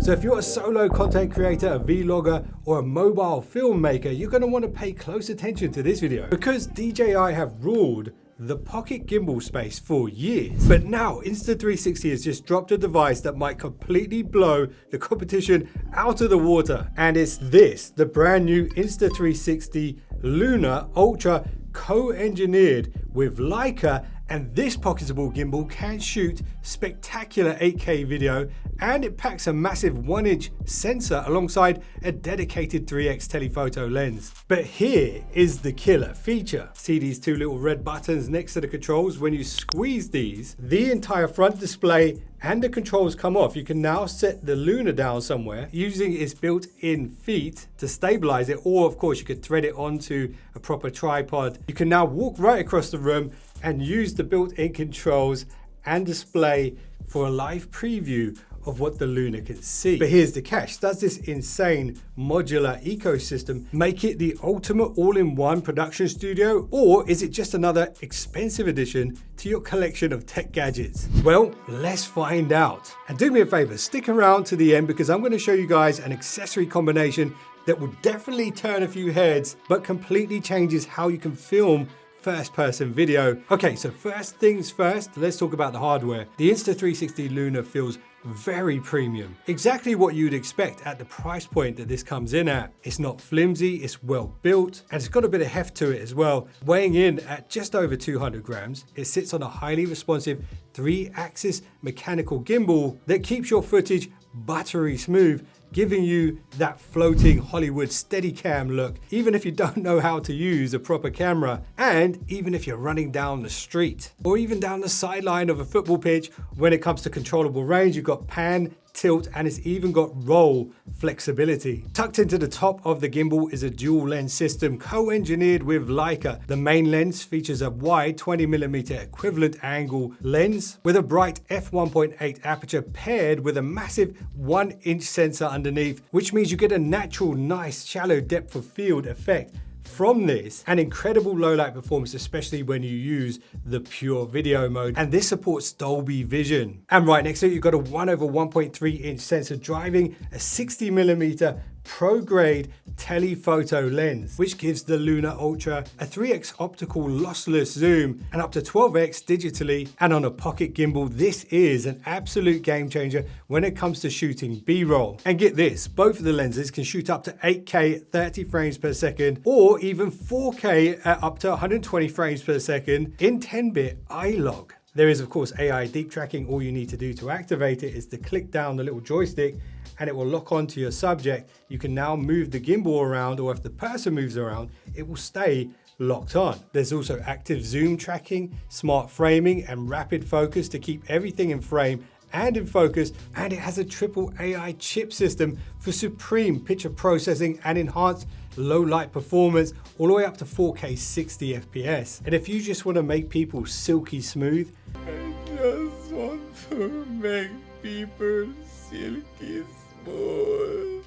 So if you're a solo content creator, a vlogger, or a mobile filmmaker, you're gonna wanna pay close attention to this video because DJI have ruled the pocket gimbal space for years. But now Insta360 has just dropped a device that might completely blow the competition out of the water. And it's this, the brand new Insta360 Luna Ultra, co-engineered with Leica, and this pocketable gimbal can shoot spectacular 8K video, and it packs a massive 1-inch sensor alongside a dedicated 3x telephoto lens. But here is the killer feature. See these two little red buttons next to the controls? When you squeeze these, the entire front display and the controls come off. You can now set the Luna down somewhere using its built-in feet to stabilize it, or of course you could thread it onto a proper tripod. You can now walk right across the room and use the built-in controls and display for a live preview of what the Luna can see. But here's the catch. Does this insane modular ecosystem make it the ultimate all-in-one production studio, or is it just another expensive addition to your collection of tech gadgets? Well, let's find out. And do me a favor, stick around to the end because I'm going to show you guys an accessory combination that will definitely turn a few heads, but completely changes how you can film first-person video. Okay, so first things first, let's talk about the hardware. The Insta360 Luna feels very premium. Exactly what you'd expect at the price point that this comes in at. It's not flimsy, it's well built, and it's got a bit of heft to it as well. Weighing in at just over 200 grams, it sits on a highly responsive 3-axis mechanical gimbal that keeps your footage buttery smooth, giving you that floating Hollywood Steadicam look, even if you don't know how to use a proper camera, and even if you're running down the street, or even down the sideline of a football pitch. When it comes to controllable range, you've got pan, tilt, and it's even got roll flexibility. Tucked into the top of the gimbal is a dual lens system co-engineered with Leica. The main lens features a wide 20mm equivalent angle lens with a bright f1.8 aperture paired with a massive 1-inch sensor underneath, which means you get a natural, nice, shallow depth of field effect from this, and incredible low light performance, especially when you use the pure video mode. And this supports Dolby Vision. And right next to it, you've got a 1/1.3-inch sensor driving a 60mm pro-grade telephoto lens, which gives the Luna Ultra a 3x optical lossless zoom and up to 12x digitally. And on a pocket gimbal, this is an absolute game changer when it comes to shooting B-roll. And get this, both of the lenses can shoot up to 8K at 30 frames per second, or even 4K at up to 120 frames per second in 10-bit iLog. There is of course AI deep tracking. All you need to do to activate it is to click down the little joystick and it will lock onto your subject. You can now move the gimbal around, or if the person moves around, it will stay locked on. There's also active zoom tracking, smart framing, and rapid focus to keep everything in frame and in focus, and it has a triple AI chip system for supreme picture processing and enhanced low light performance, all the way up to 4K 60 FPS. And if you just want to make people silky smooth, I just want to make people silky smooth.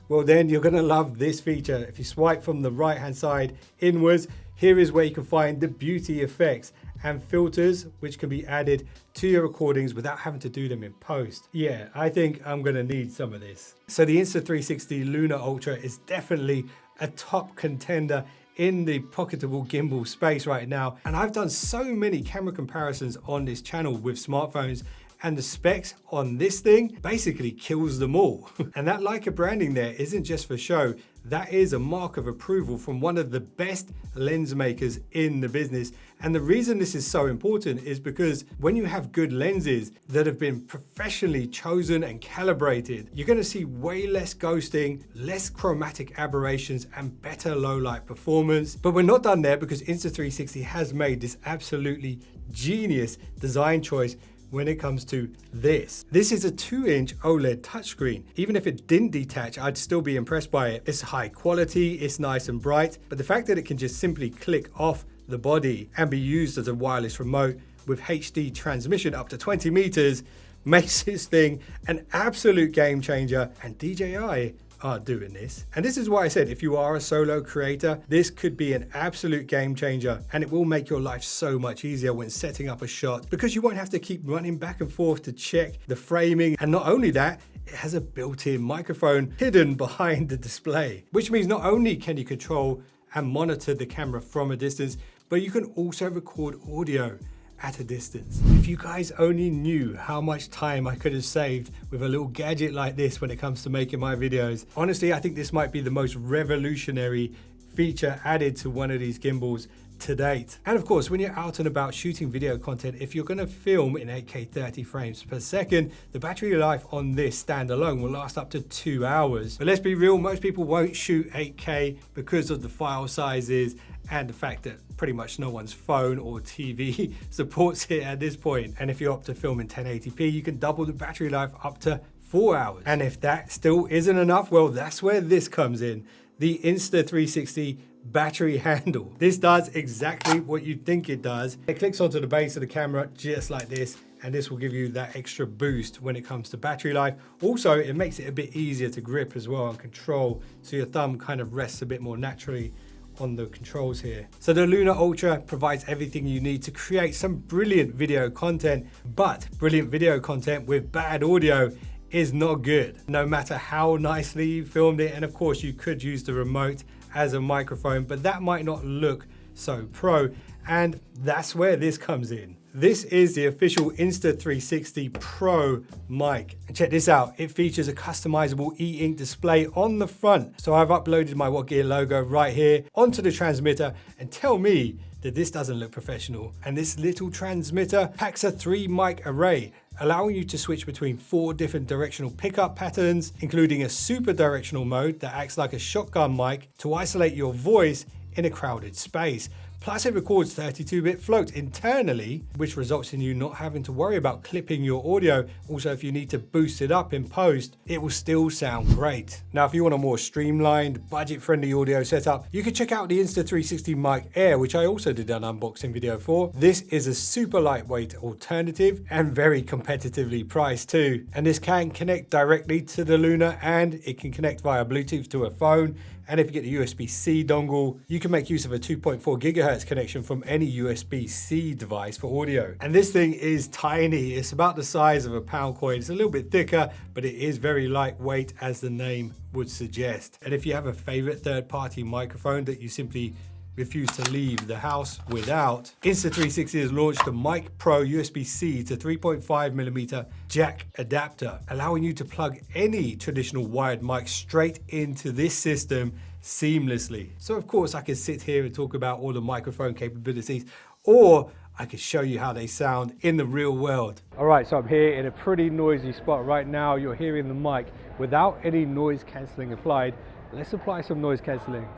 Well, then you're gonna love this feature. If you swipe from the right hand side inwards, here is where you can find the beauty effects and filters, which can be added to your recordings without having to do them in post. Yeah, I think I'm gonna need some of this. So the Insta360 Luna Ultra is definitely a top contender in the pocketable gimbal space right now. And I've done so many camera comparisons on this channel with smartphones, and the specs on this thing basically kills them all. And that Leica branding there isn't just for show. That is a mark of approval from one of the best lens makers in the business. And the reason this is so important is because when you have good lenses that have been professionally chosen and calibrated, you're gonna see way less ghosting, less chromatic aberrations, and better low light performance. But we're not done there, because Insta360 has made this absolutely genius design choice when it comes to this. This is a 2-inch OLED touchscreen. Even if it didn't detach, I'd still be impressed by it. It's high quality, it's nice and bright, but the fact that it can just simply click off the body and be used as a wireless remote with HD transmission up to 20 meters makes this thing an absolute game changer. And DJI are doing this. And this is why I said, if you are a solo creator, this could be an absolute game changer, and it will make your life so much easier when setting up a shot, because you won't have to keep running back and forth to check the framing. And not only that, it has a built-in microphone hidden behind the display, which means not only can you control and monitor the camera from a distance, but you can also record audio at a distance. If you guys only knew how much time I could have saved with a little gadget like this when it comes to making my videos. Honestly, I think this might be the most revolutionary feature added to one of these gimbals to date. And of course, when you're out and about shooting video content, if you're going to film in 8K 30 frames per second, the battery life on this standalone will last up to 2 hours. But let's be real, most people won't shoot 8K because of the file sizes and the fact that pretty much no one's phone or TV supports it at this point. And if you opt to film in 1080p, you can double the battery life up to 4 hours. And if that still isn't enough, well, that's where this comes in, the Insta360 battery handle. This does exactly what you think it does. It clicks onto the base of the camera just like this, and this will give you that extra boost when it comes to battery life. Also, it makes it a bit easier to grip as well and control, so your thumb kind of rests a bit more naturally on the controls here. So the Luna Ultra provides everything you need to create some brilliant video content, but brilliant video content with bad audio is not good, no matter how nicely you filmed it. And of course, you could use the remote as a microphone, but that might not look so pro. And that's where this comes in. This is the official Insta360 Pro mic. And check this out, it features a customizable e-ink display on the front. So I've uploaded my What Gear logo right here onto the transmitter, and tell me that this doesn't look professional. And this little transmitter packs a 3-mic array, allowing you to switch between 4 different directional pickup patterns, including a super directional mode that acts like a shotgun mic to isolate your voice in a crowded space. Plus it records 32-bit float internally, which results in you not having to worry about clipping your audio. Also, if you need to boost it up in post, it will still sound great. Now, if you want a more streamlined, budget-friendly audio setup, you can check out the Insta360 Mic Air, which I also did an unboxing video for. This is a super lightweight alternative and very competitively priced too. And this can connect directly to the Luna, and it can connect via Bluetooth to a phone. And if you get the USB-C dongle, you can make use of a 2.4 gigahertz connection from any USB-C device for audio. And this thing is tiny. It's about the size of a pound coin. It's a little bit thicker, but it is very lightweight, as the name would suggest. And if you have a favorite third-party microphone that you simply refuse to leave the house without, Insta360 has launched the Mic Pro USB-C to 3.5mm jack adapter, allowing you to plug any traditional wired mic straight into this system seamlessly. So of course I could sit here and talk about all the microphone capabilities, or I could show you how they sound in the real world. All right, so I'm here in a pretty noisy spot right now. You're hearing the mic without any noise cancelling applied. Let's apply some noise cancelling.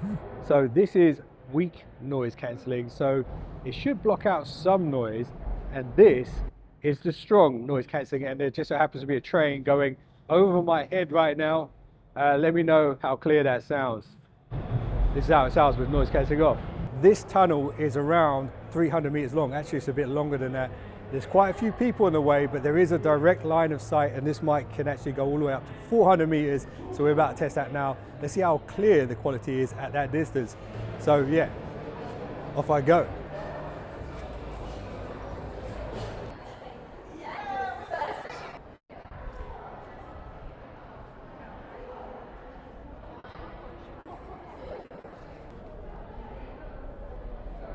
So this is weak noise cancelling, so it should block out some noise, and this is the strong noise cancelling, and there just so happens to be a train going over my head right now. Let me know how clear that sounds. This is how it sounds with noise cancelling off. This tunnel is around 300 meters long. Actually, it's a bit longer than that. There's quite a few people in the way, but there is a direct line of sight, and this mic can actually go all the way up to 400 meters. So we're about to test that now. Let's see how clear the quality is at that distance. So yeah, off I go.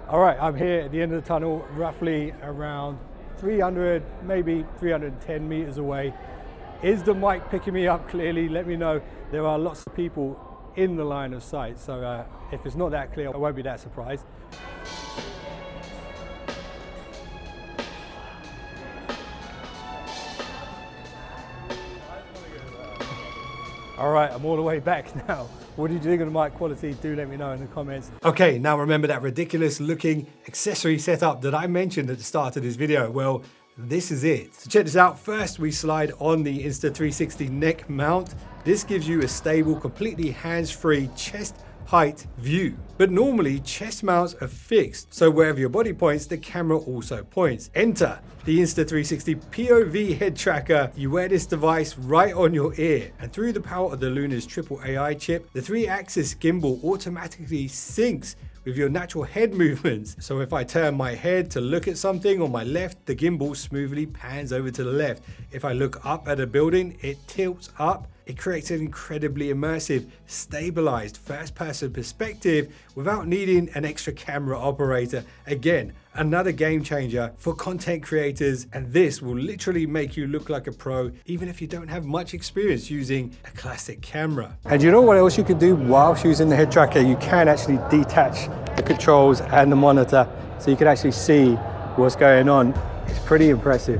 All right, I'm here at the end of the tunnel, roughly around 300, maybe 310 meters away. Is the mic picking me up clearly? Let me know. There are lots of people in the line of sight, so if it's not that clear, I won't be that surprised. All right, I'm all the way back now. What do you think of the mic quality? Do let me know in the comments. Okay, now remember that ridiculous looking accessory setup that I mentioned at the start of this video? Well, this is it. So check this out. First, we slide on the Insta360 neck mount. This gives you a stable, completely hands-free chest height view. But normally chest mounts are fixed, so wherever your body points, the camera also points. Enter the Insta360 POV Head Tracker. You wear this device right on your ear, and through the power of the Luna's triple AI chip, the 3-axis gimbal automatically syncs with your natural head movements. So if I turn my head to look at something on my left, the gimbal smoothly pans over to the left. If I look up at a building, it tilts up. It creates an incredibly immersive, stabilized first-person perspective without needing an extra camera operator. Again, another game changer for content creators, and this will literally make you look like a pro even if you don't have much experience using a classic camera. And you know what else you can do whilst using the head tracker? You can actually detach the controls and the monitor so you can actually see what's going on. It's pretty impressive.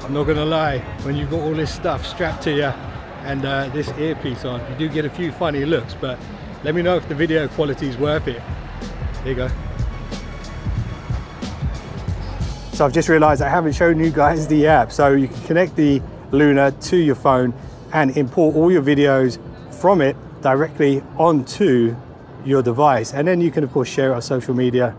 I'm not gonna lie, when you've got all this stuff strapped to you and this earpiece on, you do get a few funny looks, but let me know if the video quality is worth it. There you go. So I've just realized I haven't shown you guys the app. So you can connect the Luna to your phone and import all your videos from it directly onto your device. And then you can of course share it on social media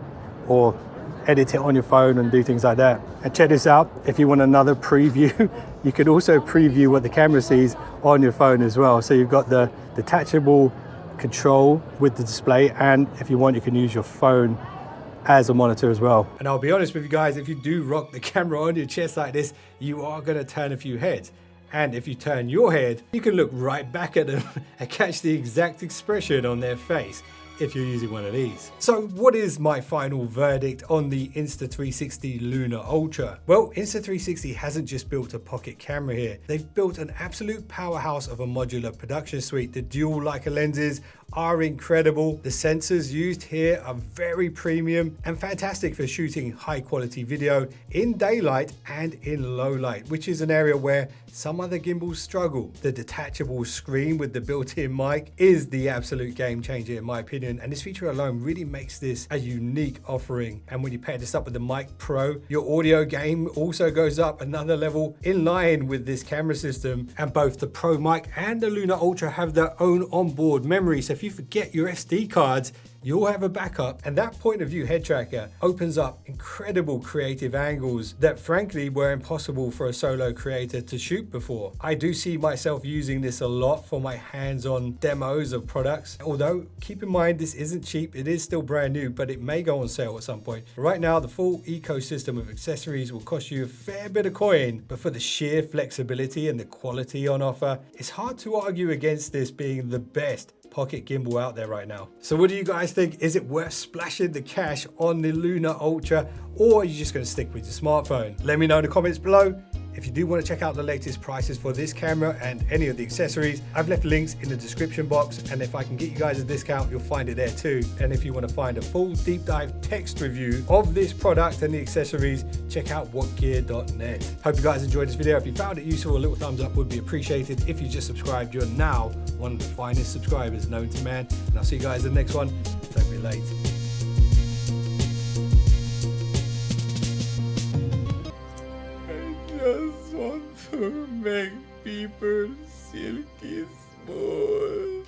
or edit it on your phone and do things like that. And check this out, if you want another preview, you can also preview what the camera sees on your phone as well. So you've got the detachable control with the display, and if you want, you can use your phone as a monitor as well. And I'll be honest with you guys, if you do rock the camera on your chest like this, you are gonna turn a few heads. And if you turn your head, you can look right back at them and catch the exact expression on their face if you're using one of these. So what is my final verdict on the Insta360 Luna Ultra? Well, Insta360 hasn't just built a pocket camera here. They've built an absolute powerhouse of a modular production suite. The dual Leica lenses are incredible. The sensors used here are very premium and fantastic for shooting high quality video in daylight and in low light, which is an area where some other gimbals struggle. The detachable screen with the built-in mic is the absolute game changer in my opinion, and this feature alone really makes this a unique offering. And when you pair this up with the Mic Pro, your audio game also goes up another level in line with this camera system. And both the Pro mic and the Luna Ultra have their own onboard memory, so if you forget your SD cards, you'll have a backup. And that point of view head tracker opens up incredible creative angles that frankly were impossible for a solo creator to shoot before. I do see myself using this a lot for my hands-on demos of products, although keep in mind this isn't cheap, it is still brand new, but it may go on sale at some point. Right now the full ecosystem of accessories will cost you a fair bit of coin, but for the sheer flexibility and the quality on offer, it's hard to argue against this being the best pocket gimbal out there right now. So what do you guys think? Is it worth splashing the cash on the Luna Ultra, or are you just going to stick with your smartphone? Let me know in the comments below. If you do want to check out the latest prices for this camera and any of the accessories, I've left links in the description box, and if I can get you guys a discount, you'll find it there too. And if you want to find a full deep dive text review of this product and the accessories, check out whatgear.net. Hope you guys enjoyed this video. If you found it useful, a little thumbs up would be appreciated. If you just subscribed, you're now one of the finest subscribers known to man. And I'll see you guys in the next one. Don't be late. Just want to make people silky smooth.